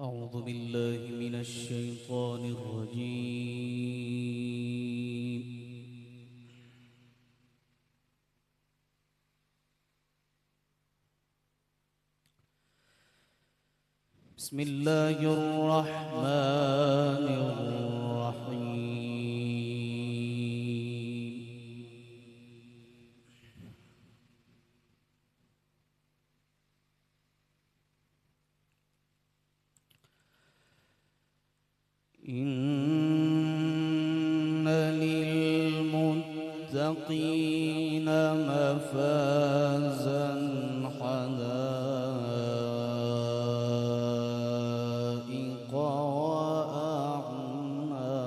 أعوذ بالله من الشيطان الرجيم. بسم الله الرحمن الرحيم. إن للمتقين مفازا حدائق وأعنابا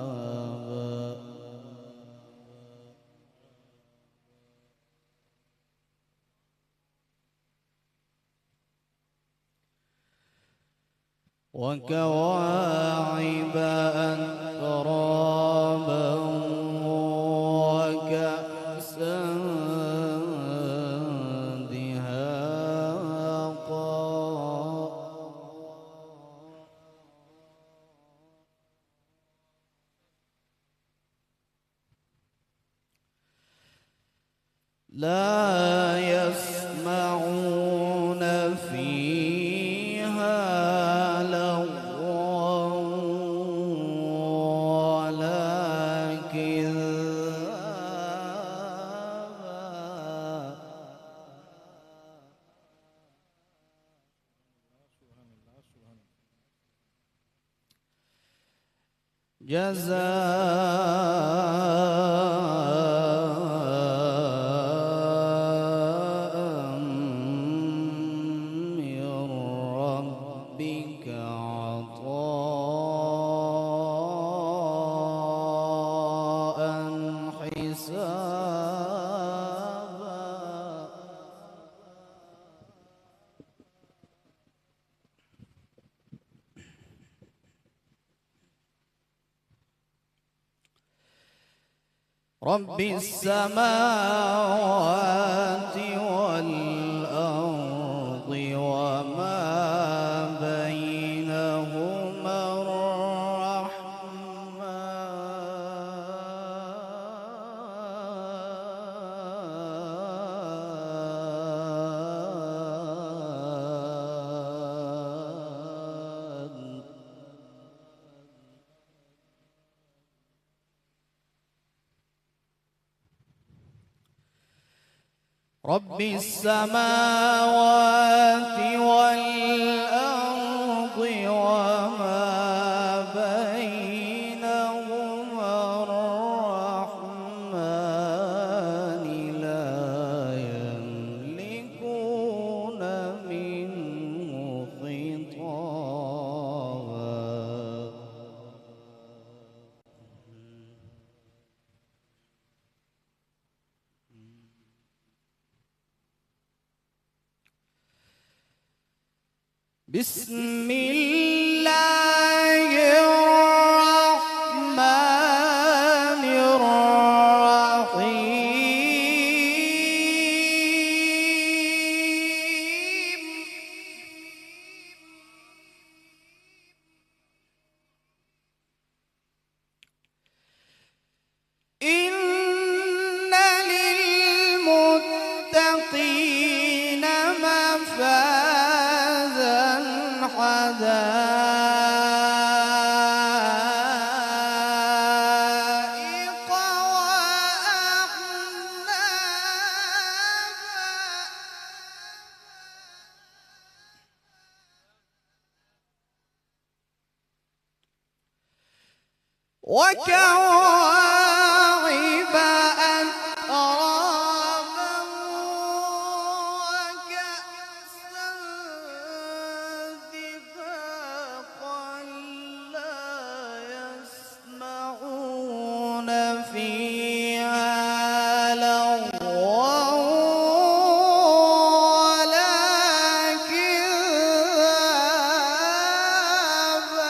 وكواعب أترابا وكأسا دهاقا لا يسمعون فيها لغوا ولا كذابا جزاء من ربك عطاء حسابا رب السماوات والأرض وما بينهما الرحمن رب السماوات والأرض وما بينهما الرحمن لا يملكون منه خطابا بسم الله الرحمن الرحيم إن للمتقين مفازا حدائق وكواعب أترابا وكأسا دهاقا لا يسمعون فيها لغوا ولا كذابا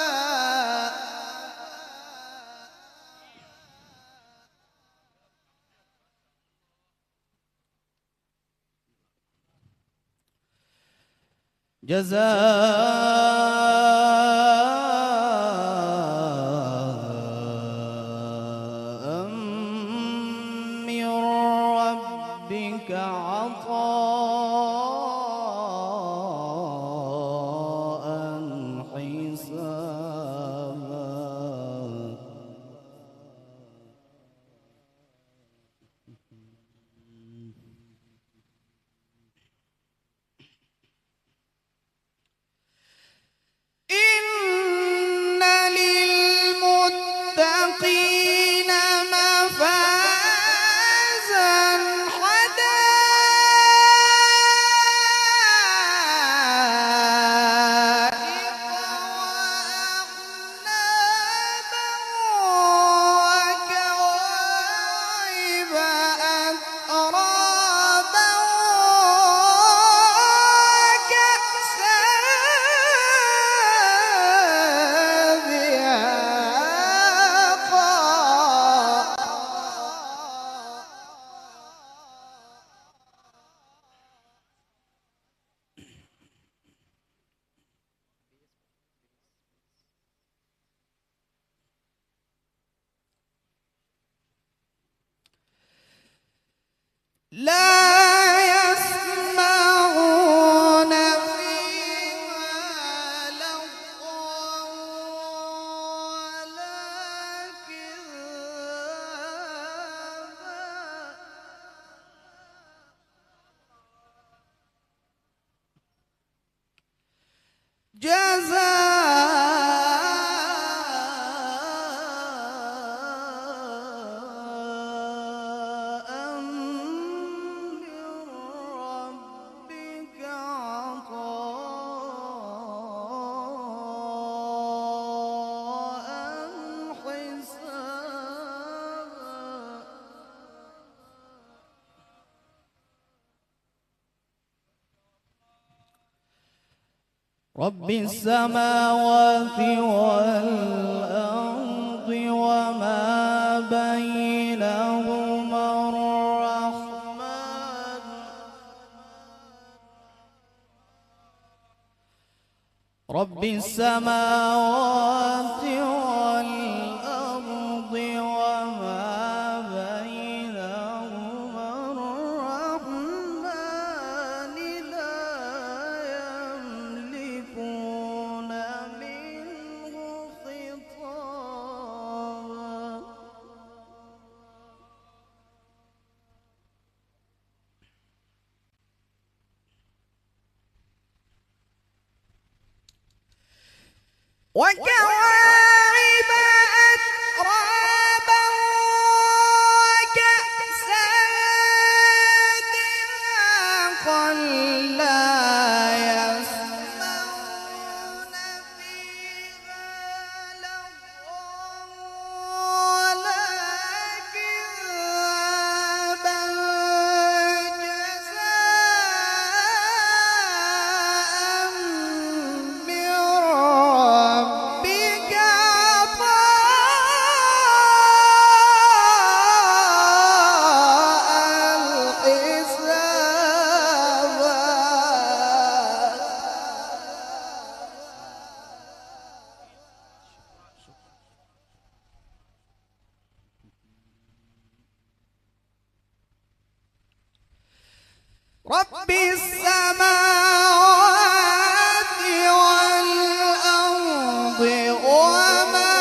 جزاء ربك عطاء حسابا. إن للمتقين مفازا حدائق وأعنابا وكواعب أترابا وكأسا لا يسمعون فيها لغوا ولا كذابا. جزاء من ربك عطاء حسابا. رب السماوات والأرض وما بينهما الرحمن. رب السماوات والأرض وما بينهما الرحمن لا يملكون منه خطابا. وكواعب أترابا وكأسا دهاقا لا يسمعون فيها لغوا ولا كذابا. جزاء من ربك عطاء حسابا. رب السماوات والأرض وما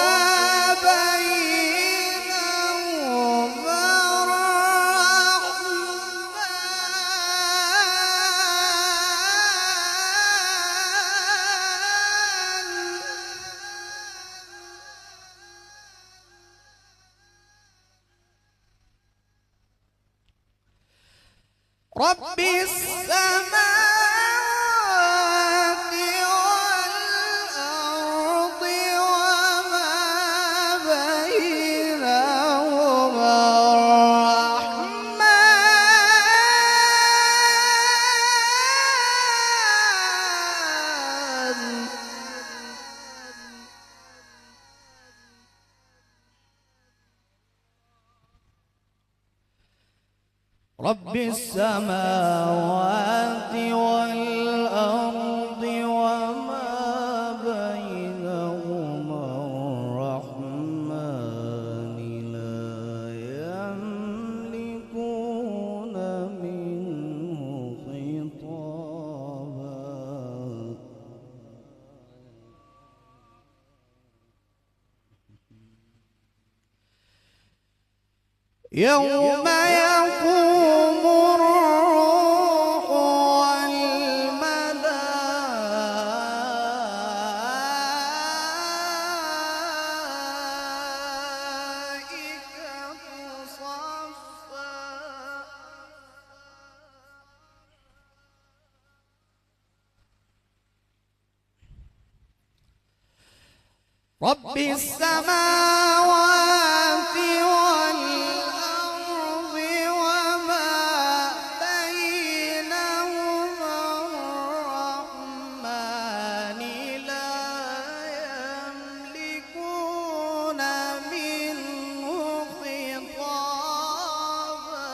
بينهما الرحمن. رب السماوات والأرض وما بينهما الرحمن. رب السماوات والأرض وما بينهما الرحمن لا يملكون منه يوم يقوم الروح والملائكة صفا رب السماوات والأرض وما بينهما الرحمن لا يملكون منه خطابا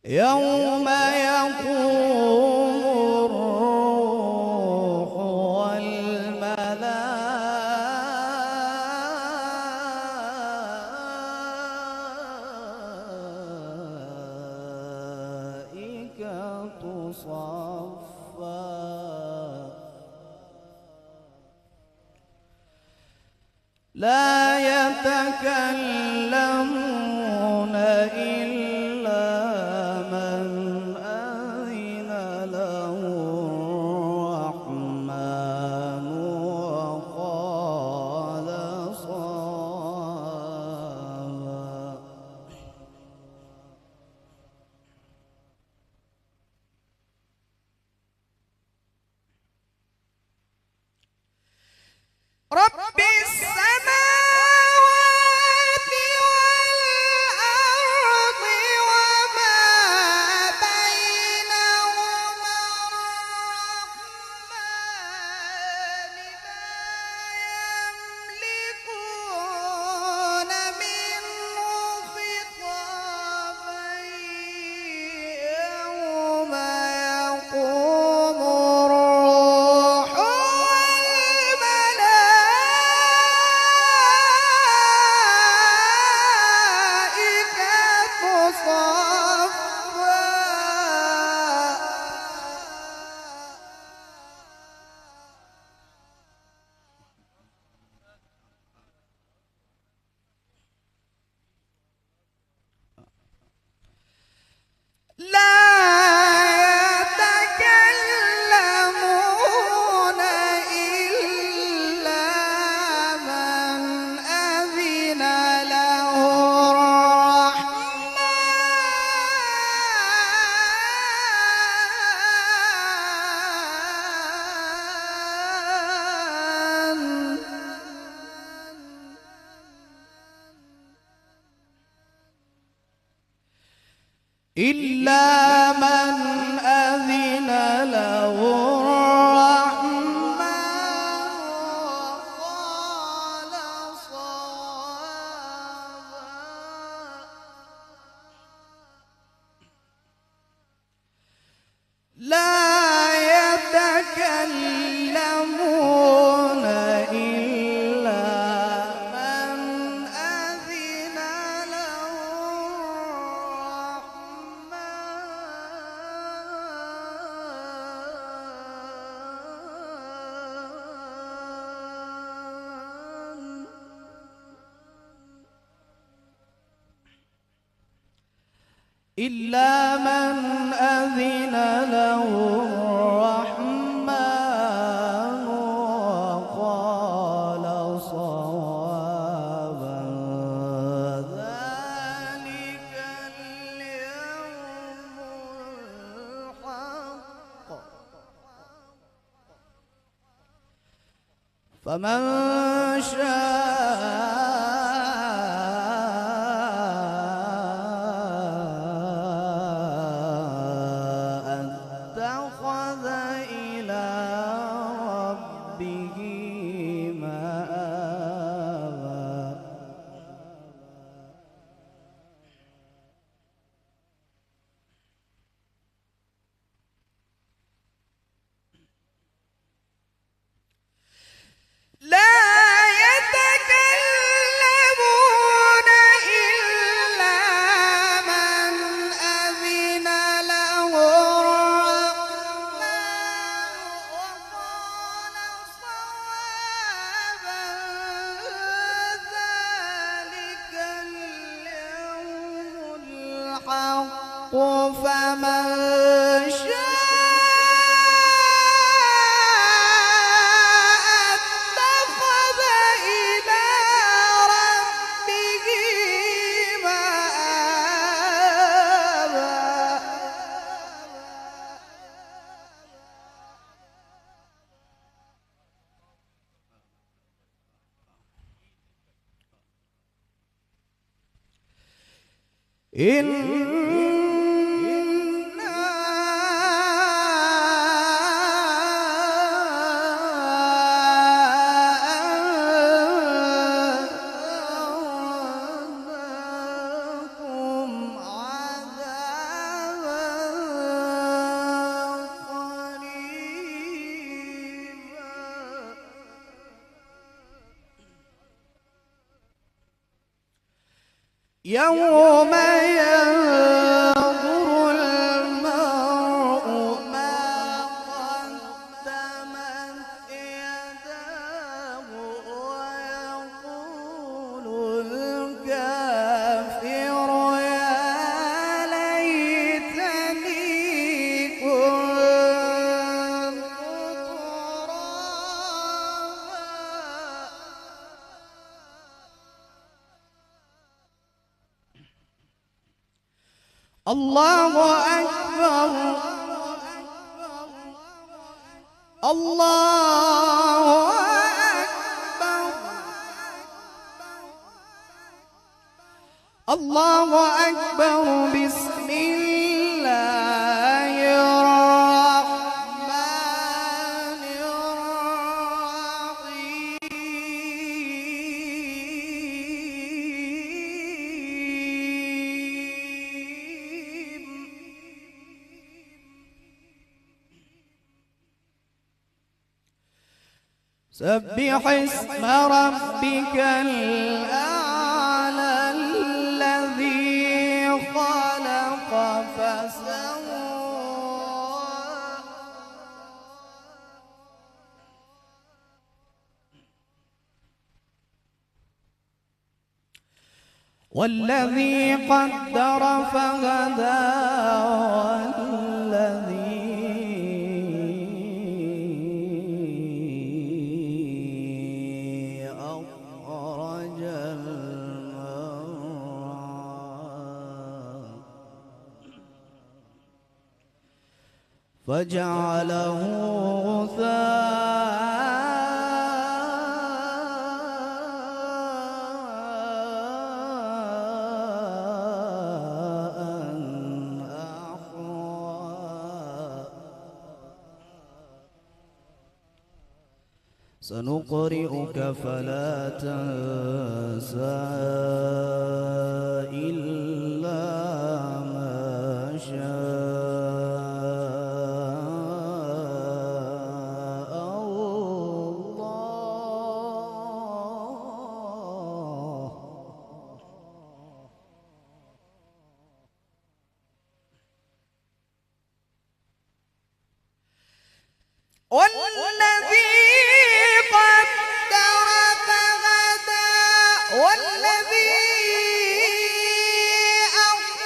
يوم يقوم الروح والملائكة صفا لا يتكلمون إلا من أذن له الرحمن وقال صوابا رب السماوات والأرض وما بينهما الرحمن لا يملكون منه خطابا يوم يقوم الروح والملائكة صفا لا يتكلمون إلا من أذن له الرحمن إلا من أذن له الرحمن وقال صوابا لا يتكلمون إلا من أذن له الرحمن إلا من أذن له الرحمن وقال صوابا ذلك اليوم الحق فمن شاء اتخذ إلى ربه مآبا لا يتكلم فمن شاء اتخذ إلى ربه مآبا. يوم ينظر المرء ما قدمت يداه ويقول الكافر يا ليتني كنت ترابا. الله أكبر الله أكبر الله أكبر. بسم الله الرحمن الرحيم. سبح اسم ربك الأعلى الذي خلق فسوى والذي قدر فهدى والذي أخرج المرعى فجعله غثاء أحوى. سنقرئك فلا تنسى إلا ما شاء الله. والذي قدر فهدى والذي أخرج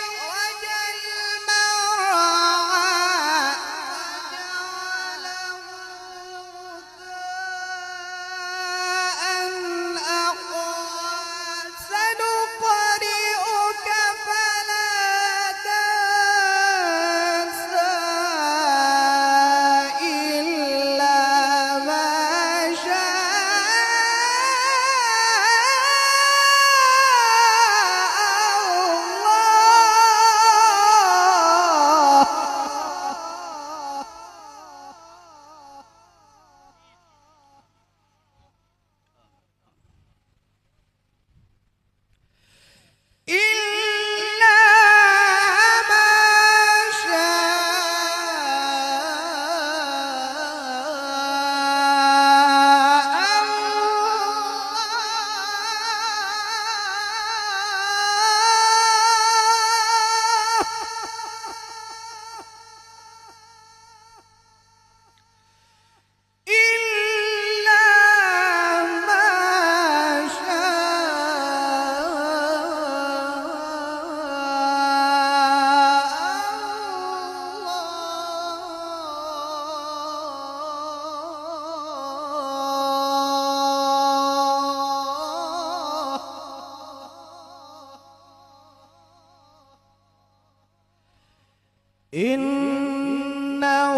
إنه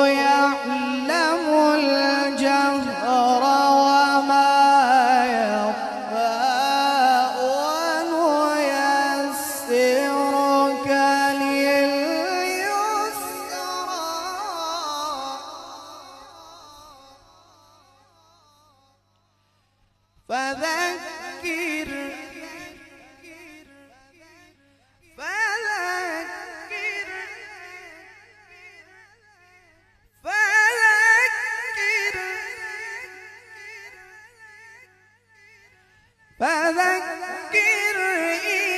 يعلم الجهر وما يخفى ونيسرك لليسرى فذكر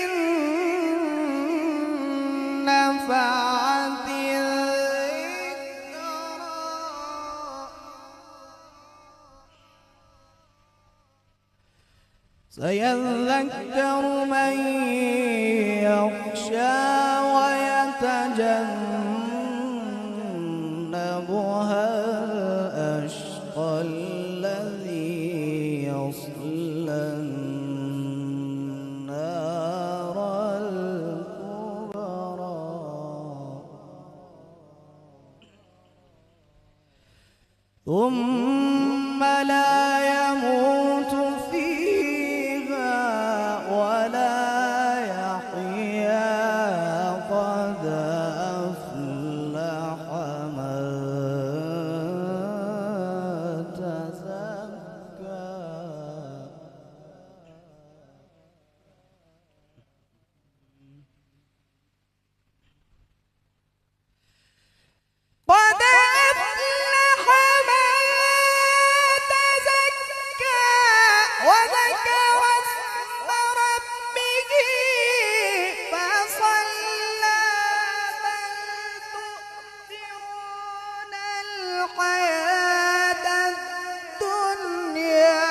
إن نفعت الذكرى سيذكر من يخشى ويتجنبها الأشقى الذي يصلى النار الكبرى ثم لا يموت فيها ولا يحيا قد أفلح من تزكى قد أفلح من تزكى وذكر اسم ربه فصلى بل تؤثرون الحياة الدنيا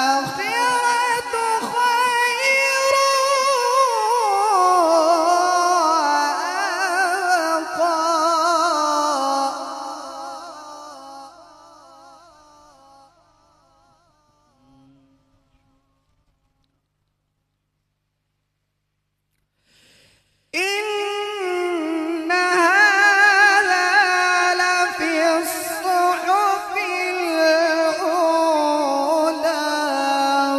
والآخرة خير إن هذا لفي الصحف الأولى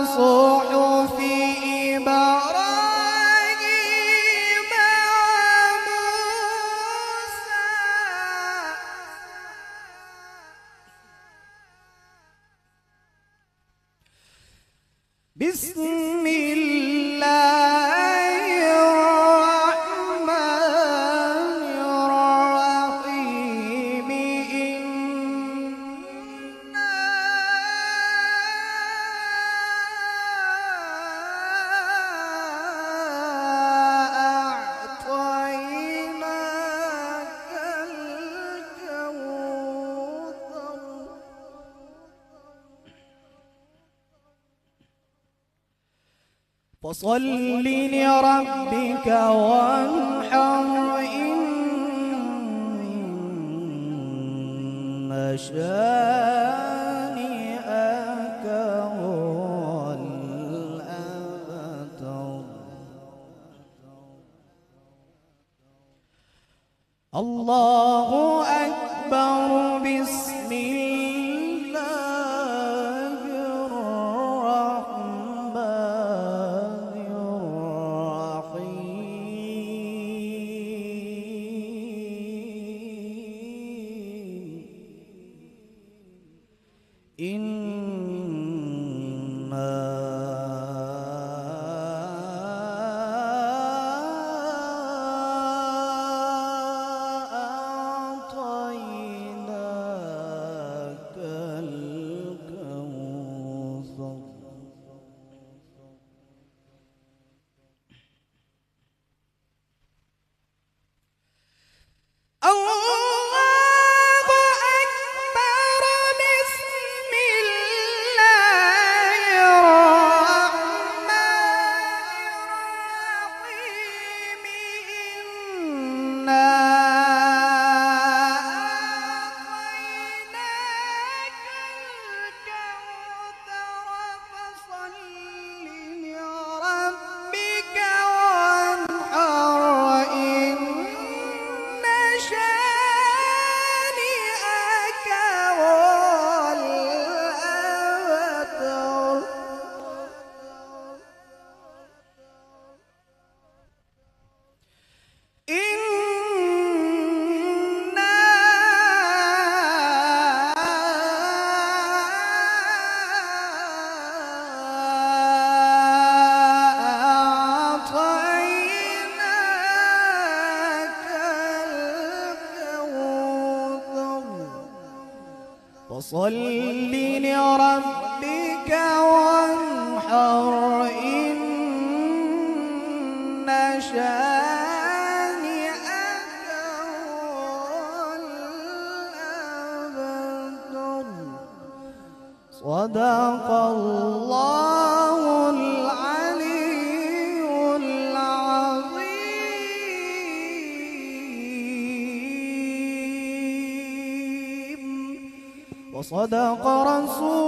صحف إبراهيم وموسى بسم الله الرحمن الرحيم إنا أعطيناك الكوثر فصل لربك وانحر إن شانئك هو الأبتر الله أكبر بسم الله الرحمن الرحيم إنا أعطيناك الكوثر الله أكبر بسم الله فصل لربك وانحر إن شانئك هو الأبتر. صدق الله العلي العظيم وصدق رسول